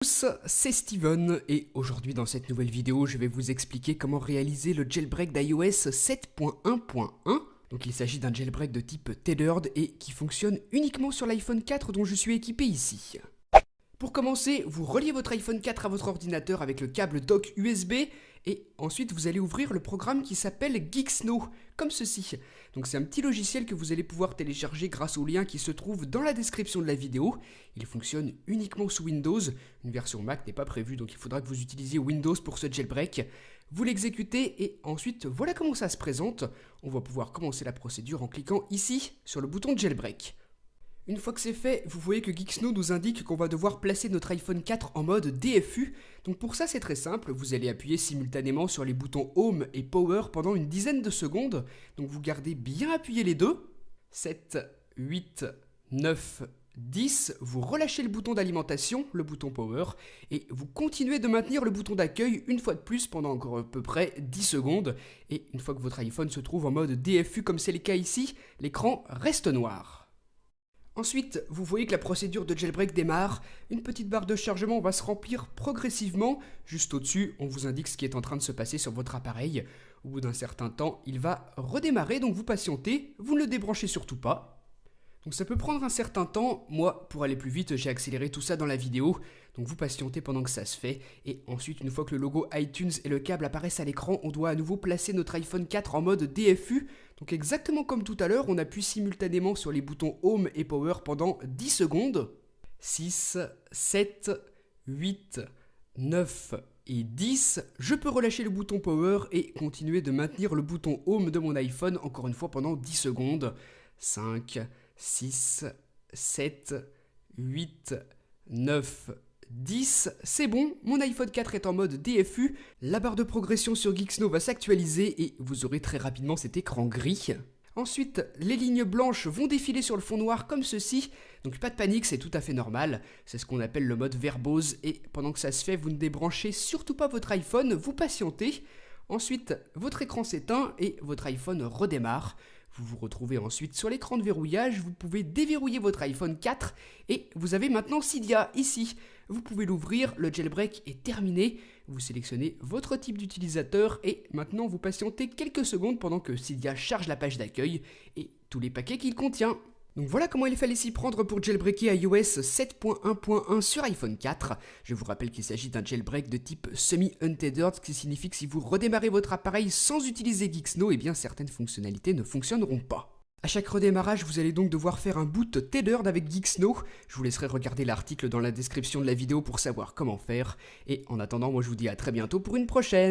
Tous, c'est Steven et aujourd'hui dans cette nouvelle vidéo je vais vous expliquer comment réaliser le jailbreak d'iOS 7.1.1. Donc il s'agit d'un jailbreak de type tethered et qui fonctionne uniquement sur l'iPhone 4 dont je suis équipé ici. Pour commencer, vous reliez votre iPhone 4 à votre ordinateur avec le câble dock USB et ensuite vous allez ouvrir le programme qui s'appelle Geeksnow, comme ceci. Donc c'est un petit logiciel que vous allez pouvoir télécharger grâce au lien qui se trouve dans la description de la vidéo. Il fonctionne uniquement sous Windows, une version Mac n'est pas prévue donc il faudra que vous utilisiez Windows pour ce jailbreak. Vous l'exécutez et ensuite voilà comment ça se présente. On va pouvoir commencer la procédure en cliquant ici sur le bouton de jailbreak. Une fois que c'est fait, vous voyez que Geeksnow nous indique qu'on va devoir placer notre iPhone 4 en mode DFU. Donc pour ça c'est très simple, vous allez appuyer simultanément sur les boutons Home et Power pendant une dizaine de secondes. Donc vous gardez bien appuyé les deux. 7, 8, 9, 10, vous relâchez le bouton d'alimentation, le bouton Power, et vous continuez de maintenir le bouton d'accueil une fois de plus pendant encore à peu près 10 secondes. Et une fois que votre iPhone se trouve en mode DFU comme c'est le cas ici, l'écran reste noir. Ensuite, vous voyez que la procédure de jailbreak démarre, une petite barre de chargement va se remplir progressivement, juste au-dessus, on vous indique ce qui est en train de se passer sur votre appareil. Au bout d'un certain temps, il va redémarrer, donc vous patientez, vous ne le débranchez surtout pas. Donc ça peut prendre un certain temps, moi pour aller plus vite j'ai accéléré tout ça dans la vidéo, donc vous patientez pendant que ça se fait, et ensuite une fois que le logo iTunes et le câble apparaissent à l'écran, on doit à nouveau placer notre iPhone 4 en mode DFU, donc exactement comme tout à l'heure, on appuie simultanément sur les boutons Home et Power pendant 10 secondes. 6, 7, 8, 9 et 10, je peux relâcher le bouton Power et continuer de maintenir le bouton Home de mon iPhone encore une fois pendant 10 secondes. 5, 6, 7, 8, 9, 10, c'est bon, mon iPhone 4 est en mode DFU, la barre de progression sur Geeksnow va s'actualiser et vous aurez très rapidement cet écran gris. Ensuite, les lignes blanches vont défiler sur le fond noir comme ceci, donc pas de panique, c'est tout à fait normal, c'est ce qu'on appelle le mode verbose et pendant que ça se fait, vous ne débranchez surtout pas votre iPhone, vous patientez. Ensuite, votre écran s'éteint et votre iPhone redémarre. Vous vous retrouvez ensuite sur l'écran de verrouillage, vous pouvez déverrouiller votre iPhone 4 et vous avez maintenant Cydia ici. Vous pouvez l'ouvrir, le jailbreak est terminé, vous sélectionnez votre type d'utilisateur et maintenant vous patientez quelques secondes pendant que Cydia charge la page d'accueil et tous les paquets qu'il contient. Donc voilà comment il fallait s'y prendre pour jailbreaker iOS 7.1.1 sur iPhone 4. Je vous rappelle qu'il s'agit d'un jailbreak de type semi-untethered, ce qui signifie que si vous redémarrez votre appareil sans utiliser Geeksnow, eh bien certaines fonctionnalités ne fonctionneront pas. A chaque redémarrage, vous allez donc devoir faire un boot tethered avec Geeksnow. Je vous laisserai regarder l'article dans la description de la vidéo pour savoir comment faire. Et en attendant, moi je vous dis à très bientôt pour une prochaine.